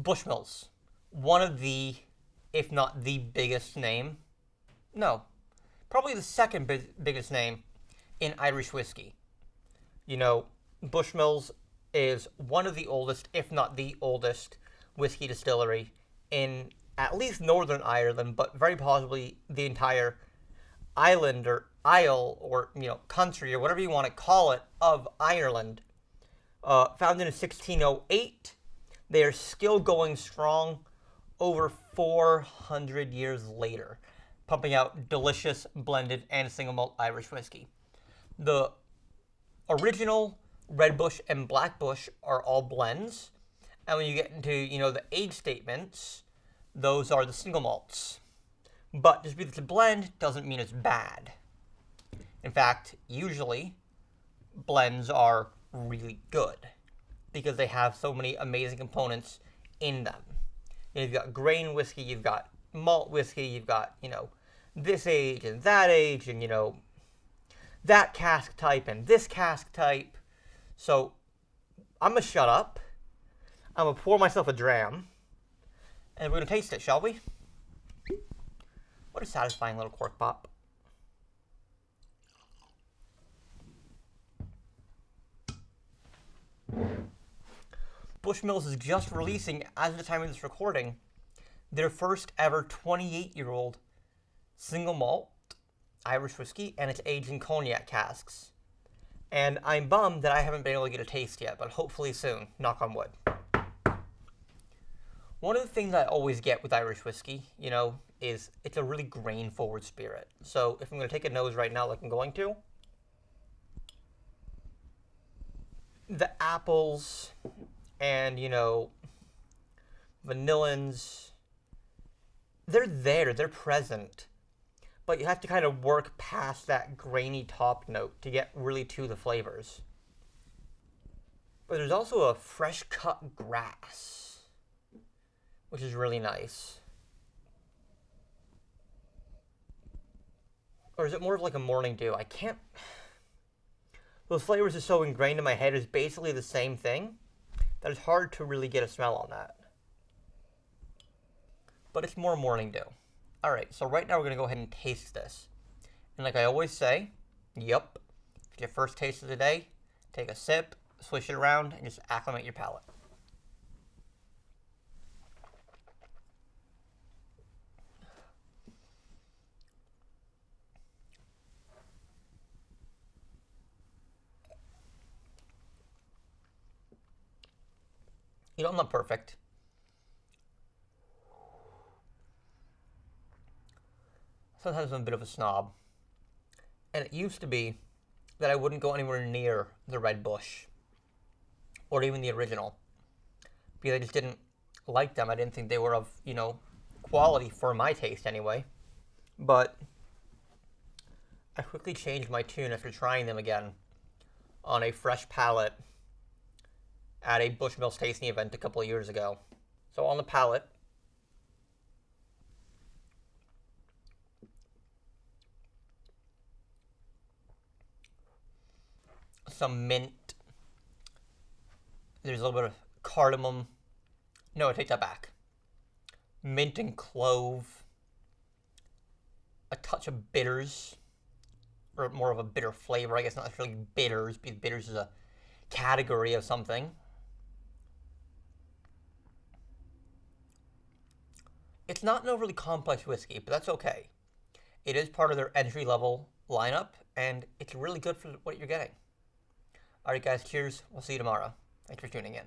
Bushmills, one of the, if not the biggest name, no, probably the second biggest name in Irish whiskey. You know, Bushmills is one of the oldest, if not the oldest, whiskey distillery in at least Northern Ireland, but very possibly the entire island or isle or, country or whatever you want to call it of Ireland. Founded in 1608, they are still going strong over 400 years later, pumping out delicious blended and single malt Irish whiskey. The original Red Bush and Black Bush are all blends, and when you get into, the age statements, those are the single malts. But just because it's a blend doesn't mean it's bad. In fact, usually, blends are really good because they have so many amazing components in them. You've got grain whiskey, you've got malt whiskey, you've got, this age and, that cask type and this cask type. So I'm going to shut up. I'm going to pour myself a dram. And we're going to taste it, shall we? What a satisfying little cork pop. Bushmills is just releasing, as of the time of this recording, their first ever 28-year-old single malt Irish whiskey, and it's aged in cognac casks. And I'm bummed that I haven't been able to get a taste yet, but hopefully soon, knock on wood. One of the things I always get with Irish whiskey, is it's a really grain-forward spirit. So if I'm going to take a nose right now like I'm going to, the apples and, vanillins, they're there, they're present. But you have to kind of work past that grainy top note to get really to the flavors. But there's also a fresh cut grass, which is really nice. Or is it more of like a morning dew? I can't... Those flavors are so ingrained in my head, it's basically the same thing, that it's hard to really get a smell on that. But it's more morning dew. Alright, so right now we're going to go ahead and taste this. And like I always say, yep, it's your first taste of the day, take a sip, swish it around, and just acclimate your palate. I'm not perfect. Sometimes I'm a bit of a snob. And it used to be that I wouldn't go anywhere near the Red Bush. Or even the original. Because I just didn't like them. I didn't think they were of, quality for my taste anyway. But I quickly changed my tune after trying them again on a fresh palate at a Bushmills tasting event a couple of years ago. So on the palate, some mint. There's a little bit of cardamom. No, I take that back. Mint and clove. A touch of bitters. Or more of a bitter flavor. I guess not necessarily bitters, because bitters is a category of something. It's not an overly complex whiskey, but that's okay. It is part of their entry-level lineup, and it's really good for what you're getting. Alright guys, cheers. We'll see you tomorrow. Thanks for tuning in.